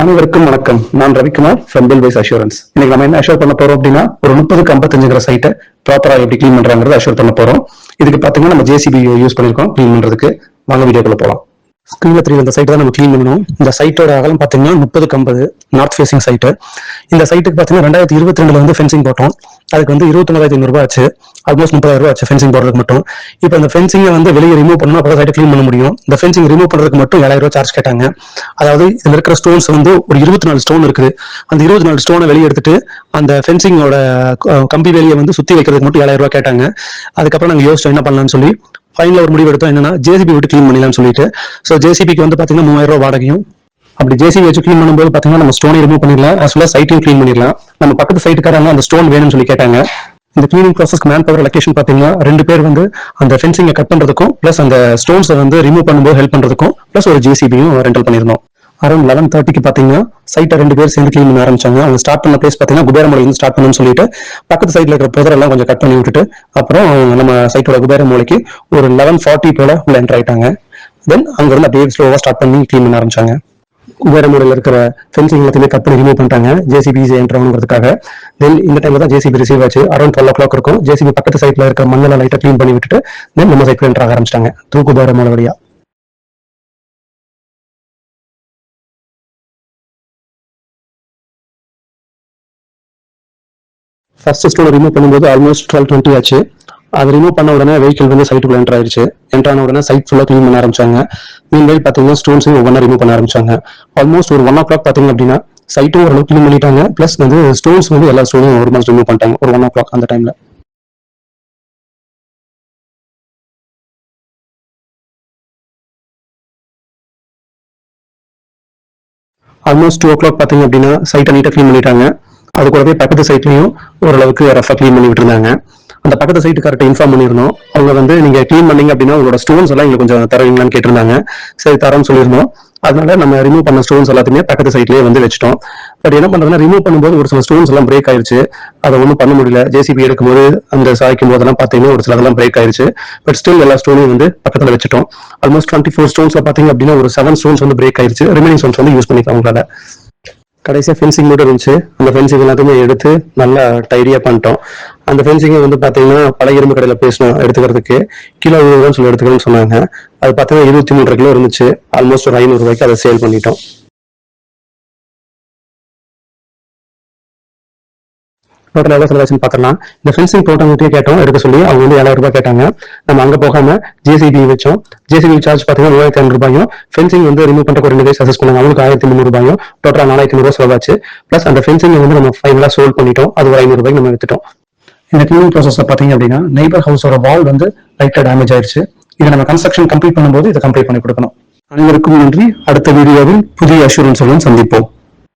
அனைவருக்கும் வணக்கம். நான் ரவிக்குமார் ஃப்ரம் பில்வைஸ் அஷூரன்ஸ். இன்னைக்கு நம்ம என்ன அஷூர் பண்ண போறோம் அப்படின்னா, ஒரு 30-55 சைட்டை ப்ராப்பரா எப்படி கிளீன் பண்றாங்கிறத அஷூர் பண்ண போறோம். இதுக்கு பாத்தீங்கன்னா நம்ம ஜேசிபி யூஸ் பண்ணிருக்கோம் கிளீன் பண்றதுக்கு. வாங்க வீடியோக்குள்ள போலாம். ஸ்கிரீன்ல தெரியும் இந்த சைட் தான் நம்ம கிளீன் பண்ணணும். இந்த சைட்டோட அகலம் பாத்தீங்கன்னா 30-50 நார்த் ஃபேசிங் சைட்டு. இந்த சைட்டுக்கு பாத்தீங்கன்னா 2022 வந்து ஃபென்சிங் போட்டோம். அதுக்கு வந்து 29,500 ரூபாய் ஆச்சு. ஆல்மோஸ்ட் 30,000 ரூபாய் ஆச்சு ஃபென்சிங் போடுறதுக்கு மட்டும். இப்போ இந்த ஃபென்சிங்கை வந்து வெளியே ரிமூவ் பண்ணணும், அப்போ சைட்டை கிளீன் பண்ண முடியும். இந்த ஃபென்சிங் ரிமூவ் பண்றதுக்கு மட்டும் 7,000 ரூபாய் சார்ஜ் கேட்டாங்க. அதாவது இதுல இருக்கிற ஸ்டோன்ஸ் வந்து ஒரு 24 ஸ்டோன் இருக்குது. அந்த 24 ஸ்டோனை வெளியே எடுத்துட்டு அந்த ஃபென்சிங்கோட கம்பி வேலியை வந்து சுத்தி வைக்கிறதுக்கு மட்டும் 7,000 ரூபாய் கேட்டாங்க. அதுக்கப்புறம் நாங்கள் யோசிச்சோம் என்ன பண்ணலாம்னு சொல்லி. ஃபைனல் ஒரு முடிவு எடுத்தோம், என்னன்னா ஜேசிபி விட்டு கிளீன் பண்ணிடலாம்னு சொல்லிட்டு. ஸோ ஜேசிபிக்கு வந்து பாத்தீங்கன்னா 3,000 ரூபாய் வாடகையும். அப்படி ஜேசிபி வச்சு கிளீன் பண்ணும்போது பாத்தீங்கன்னா நம்ம ஸ்டோனை ரிமூவ் பண்ணிடலாம், as well as சைட்டையும் கிளீன் பண்ணிடலாம். நம்ம பக்கத்து சைட்டுக்காரங்க அந்த ஸ்டோன் வேணும்னு சொல்லி கேட்டாங்க. இந்த கிளீனிங் ப்ராசஸ்க்கு மேன் பவர் லொகேஷன் பாத்தீங்கன்னா 2 பேர் வந்து அந்த ஃபென்சிங்கை கட் பண்றதுக்கும் பிளஸ் அந்த ஸ்டோன்ஸை வந்து ரிமூவ் பண்ணும்போது ஹெல்ப் பண்றதுக்கும் பிளஸ் ஒரு ஜேசிபியும் ரெண்டல் பண்ணிருந்தோம். அரௌண்ட் 11:30க்கு பாத்தீங்கன்னா சைட்டை 2 பேர் சேர்ந்து கிளீன் பண்ண ஆரம்பிச்சாங்க. அவங்க ஸ்டார்ட் பண்ண பிளேஸ் பாத்தீங்கன்னா குபேரமூலையிலிருந்து ஸ்டார்ட் பண்ணணும்னு சொல்லிட்டு பக்கத்து சைட்ல இருக்கிற புதர் எல்லாம் கொஞ்சம் கட் பண்ணி விட்டுட்டு அப்புறம் நம்ம சைட்டோட குபேரமூலைக்கு ஒரு 11:40 போல உள்ள என்டர் ஆயிட்டாங்க. தென் அங்க இருந்து அப்படியே ஸ்லோவா ஸ்டார்ட் பண்ணி கிளீன் பண்ண ஆரம்பிச்சாங்க. குபேரமூலையில் இருக்கிற ஃபென்சிங் எல்லாத்தையுமே கட் பண்ணி ரிமூவ் பண்ணிட்டாங்க ஜேசிபி என்டர் ஆகணுங்கிறதுக்காக. தென் இந்த டைம்ல தான் ஜேசிபி ரிசீவ் ஆச்சு. அரௌண்ட் 12 o'clock இருக்கும். ஜேசிபி பக்கத்து சைட்ல இருக்கிற மண்ணெல்லாம் லைட்டா கிளீன் பண்ணி விட்டுட்டு தென் நம்ம சைட்ல என்டர் ஆக ஆரம்பிச்சிட்டாங்க த்ரூ குபேரமூலை வழியா. ஃபர்ஸ்ட் ஸ்டோனை ரிமூவ் பண்ணும்போது ஆல்மோஸ்ட் 12:20 ஆச்சு. அது ரிமூவ் பண்ண உடனே வெஹிக்கிள் வந்து சைட்டுக்குள்ள என்டர் ஆயிடுச்சு. என்டர் ஆன உடனே சைட் ஃபுல்லா கிளீன் பண்ண ஆரம்பிச்சாங்க. மீன்வைல் பாத்தீங்கன்னா ஸ்டோன்ஸையும் ஒவ்வொன்றா ரிமூவ் பண்ண ஆரம்பிச்சாங்க. ஆல்மோஸ்ட் ஒரு 1 o'clock பாத்தீங்க அப்படின்னா சைட்டும் ஓரளவு கிளீன் பண்ணிட்டாங்க. பிளஸ் வந்து ஸ்டோன்ஸ் வந்து எல்லா ஸ்டோனையும் ஒரு மாதிரி ரிமூவ் பண்ணிட்டாங்க ஒரு 1 o'clock அந்த டைம்ல. ஆல்மோஸ்ட் 2 o'clock பாத்தீங்க அப்படின்னா சைட்டை நீட்டா கிளீன் பண்ணிட்டாங்க. அது கூடவே பக்கத்து சைட்லயும் ஓரளவுக்கு ரஃபா கிளீன் பண்ணி விட்டுருந்தாங்க. அந்த பக்கத்து சைட்டுக்கார்ட்ட இன்ஃபார்ம் பண்ணிருந்தோம். அவங்க வந்து நீங்க கிளீன் பண்ணீங்க அப்படின்னா உங்களோட ஸ்டோன்ஸ் எல்லாம் எங்களுக்கு கொஞ்சம் தருவீங்களான்னு கேட்டிருந்தாங்க. சரி தரோம்னு சொல்லியிருந்தோம். அதனால நம்ம ரிமூவ் பண்ண ஸ்டோன்ஸ் எல்லாத்தையுமே பக்கத்து சைட்லயே வந்து வச்சுட்டோம். பட் என்ன பண்றதுன்னா ரிமூவ் பண்ணும்போது ஒரு சில ஸ்டோன்ஸ் எல்லாம் பிரேக் ஆயிருச்சு. அதை ஒன்றும் பண்ண முடியல. ஜேசிபி எடுக்கும்போது அந்த சாய்க்கும் போதெல்லாம் பாத்தீங்கன்னா ஒரு சிலதெல்லாம் பிரேக் ஆயிருச்சு. பட் ஸ்டில் எல்லா ஸ்டோனையும் வந்து பக்கத்துல வச்சுட்டோம். ஆல்மோஸ்ட் 24 ஸ்டோன்ஸ்ல பாத்தீங்க அப்படின்னா ஒரு 7 ஸ்டோன்ஸ் வந்து பிரேக் ஆயிருச்சு. ரிமைனிங் ஸ்டோன்ஸ் வந்து யூஸ் பண்ணிக்கலாம் உங்களால. கடைசியா ஃபென்சிங் மட்டும் இருந்துச்சு. அந்த ஃபென்சிங் எல்லாத்தையுமே எடுத்து நல்லா டைடியா பண்ணிட்டோம். அந்த ஃபென்சிங்கை வந்து பாத்தீங்கன்னா பழைய இரும்பு கடையில பேசணும் எடுத்துக்கிறதுக்கு கிலோ 20 சொல்லி எடுத்துக்கணும்னு சொன்னாங்க. அது பாத்தீங்கன்னா 23 கிலோ இருந்துச்சு. ஆல்மோஸ்ட் ஒரு 500 ரூபாய்க்கு அதை சேல் பண்ணிட்டோம். டோட்டல் எவ்வளவு செலவாச்சுன்னு பாத்திரலாம். இந்த ஃபென்சிங் போட்டவங்ககிட்டயே கேட்டோம் எடுக்க சொல்லி. அவங்க வந்து 7,000 ரூபாய் கேட்டாங்க. நம்ம அங்க போகாம ஜேசிபி வச்சோம். ஜேசிபி சார்ஜ் பாத்தீங்கன்னா 3,500 ரூபாயும், ஃபென்சிங் வந்து ரிமூவ் பண்ற ஒரு 2 days சஜஸ்ட் பண்ணாங்க. அவங்களுக்கு 1,300 ரூபாயும், டோட்டலா 4,500 ரூபாய் செலவாச்சு. பிளஸ் அந்த ஃபென்சிங் வந்து நம்ம ஃபைனலா சோல்ட் பண்ணிட்டோம். அது ஒரு 500 ரூபாய்க்கு நம்ம வித்துட்டோம். இந்த கிளீனிங் ப்ராசஸ் பாத்தீங்க அப்படின்னா நெய்பர் ஹவுஸோட வால் வந்து லைட்டா டேமேஜ் ஆயிருச்சு. இதை நம்ம கன்ஸ்ட்ரக்ஷன் கம்ப்ளீட் பண்ணும்போது இதை கம்ப்ளீட் பண்ணி கொடுக்கணும். அனைவருக்கும் நன்றி. அடுத்த வீடியோவில் புதிய அஷூரன்ஸுடன் சந்திப்போம்.